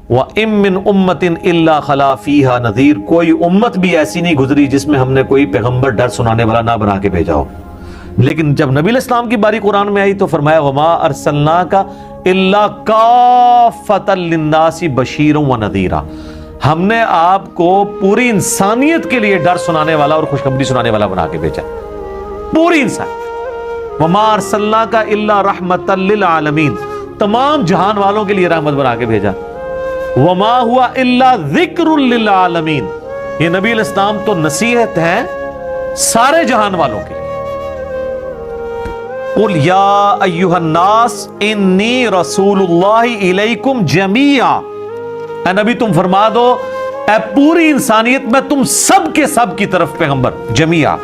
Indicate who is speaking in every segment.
Speaker 1: وَإِن مِّنْ أُمَّةٍ إِلَّا خَلَا فِيهَا نَذِيرٌ، کوئی امت بھی ایسی نہیں گزری جس میں ہم نے کوئی پیغمبر ڈر سنانے والا نہ بنا کے بھیجا ہو۔ لیکن جب نبی علیہ السلام کی باری قرآن میں آئی تو فرمایا وَمَا أَرْسَلْنَاكَ إِلَّا كَافَّةً لِلنَّاسِ بَشِيرًا وَنَذِيرًا، ہم نے آپ کو پوری انسانیت کے لیے ڈر سنانے والا اور خوشخبری سنانے والا بنا کے بھیجا، پوری انسانیت۔ وَمَا أَرْسَلْنَاكَ إِلَّا رَحْمَةً لِلْعَالَمِينَ، تمام جہان والوں کے لیے رحمت بنا کے بھیجا۔ وَمَا هُوَ إِلَّا ذِكْرٌ لِلْعَالَمِينَ، یہ نبی علیہ السلام تو نصیحت ہے سارے جہان والوں کے لیے۔ قُلْ يَا أَيُّهَا النَّاسِ إِنِّي رَسُولُ اللَّهِ إِلَيْكُمْ جَمِيعًا، اے نبی تم فرما دو اے پوری انسانیت میں تم سب کے سب کی طرف پیغمبر، جمیعا۔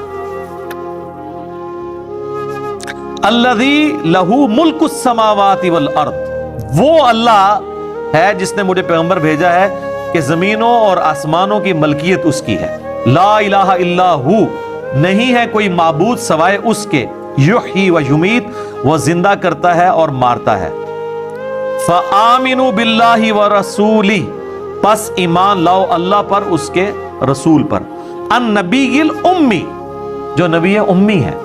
Speaker 1: الذی لہ ملک السماوات والارض، وہ اللہ ہے جس نے مجھے پیغمبر بھیجا ہے کہ زمینوں اور آسمانوں کی ملکیت اس کی ہے۔ لا الہ الا ہو، نہیں ہے کوئی معبود سوائے اس کے، یحیی و یمیت، وہ زندہ کرتا ہے اور مارتا ہے۔ فآمنوا باللہ ورسولہ، پس ایمان لاؤ اللہ پر، اس کے رسول پر، النبی الامی، جو نبی امی ہے،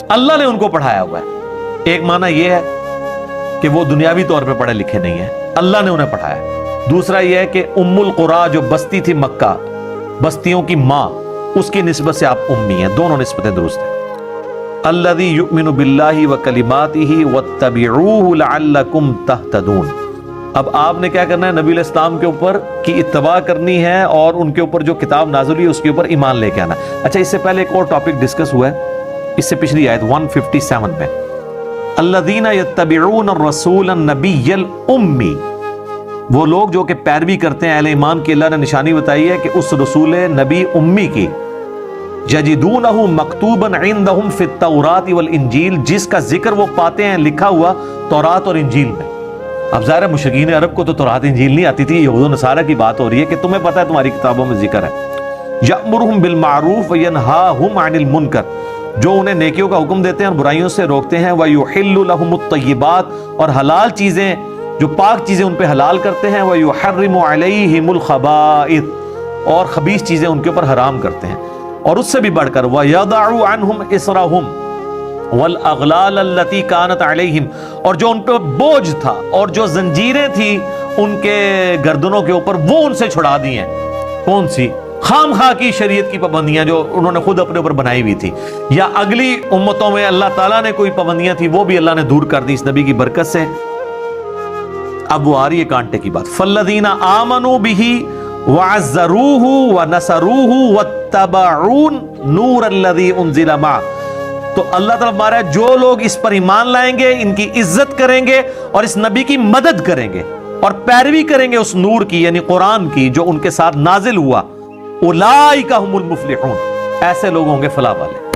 Speaker 1: اللہ نے ان کو پڑھایا ہوا ہے۔ ایک معنی یہ ہے کہ وہ دنیاوی طور پہ پڑھے لکھے نہیں ہیں، اللہ نے انہیں پڑھایا۔ دوسرا یہ ہے کہ ام القریٰ جو بستی تھی مکہ، بستیوں کی ماں، اس کی نسبت سے آپ امی ہیں، دونوں نسبتیں درست ہیں۔ الذی یؤمن باللہ وکلماتہ واتبعوہ لعلکم تہتدون، اب آپ نے کیا کرنا ہے؟ نبی علیہ السلام کے اوپر کی اتباع کرنی ہے اور ان کے اوپر جو کتاب نازل ہوئی اس کے اوپر ایمان لے کے آنا۔ اچھا، اس سے پہلے ایک اور ٹاپک ڈسکس ہوا ہے، اس سے پچھلی آیت 157 میں، الذین یتبعون الرسول النبی الامی، وہ لوگ جو کہ پیروی کرتے ہیں اہل ایمان کی، اللہ نے نشانی بتائی ہے کہ اس رسول نبی امی کی، یجدونہ مکتوبا عندہم فی التوراۃ والانجیل، جس کا ذکر وہ پاتے ہیں لکھا ہوا تورات اور انجیل میں۔ اب ظاہر ہے مشرکین عرب کو تو تورات انجیل نہیں آتی تھی، یہود و نصارہ کی بات ہو رہی ہے کہ تمہیں پتہ ہے تمہاری کتابوں میں ذکر ہے۔ یأمرہم بالمعروف وینہاہم عن المنکر، جو انہیں نیکیوں کا حکم دیتے ہیں اور برائیوں سے روکتے ہیں، وَيُحِلُّ لَهُمُ الطَّيِّبَاتِ، اور حلال چیزیں جو پاک چیزیں ان پہ حلال کرتے ہیں، وَيُحَرِّمُ عَلَيْهِمُ الْخَبَائِثَ، اور خبیث چیزیں ان کے اوپر حرام کرتے ہیں۔ اور اس سے بھی بڑھ کر وَيَضَعُ عَنْهُمْ إِصْرَهُمْ وَالْأَغْلَالَ الَّتِي كَانَتْ عَلَيْهِمْ، اور جو ان پہ بوجھ تھا اور جو زنجیریں تھی ان کے گردنوں کے اوپر، وہ ان سے چھڑا دی ہیں۔ کون سی؟ خام خواہ کی شریعت کی پابندیاں جو انہوں نے خود اپنے اوپر بنائی ہوئی تھی، یا اگلی امتوں میں اللہ تعالیٰ نے کوئی پابندیاں تھی وہ بھی اللہ نے دور کر دی اس نبی کی برکت سے۔ اب وہ آ رہی ہے کانٹے کی بات، فالذین آمنوا بہ وعزروہ ونصروہ واتبعوا النور الذی انزل معہ، تو اللہ تعالیٰ ہمارا ہے جو لوگ اس پر ایمان لائیں گے، ان کی عزت کریں گے اور اس نبی کی مدد کریں گے اور پیروی کریں گے اس نور کی، یعنی قرآن کی، جو ان کے ساتھ نازل ہوا، اولئک ھم المفلحون، ایسے لوگ ہوں گے فلاح والے۔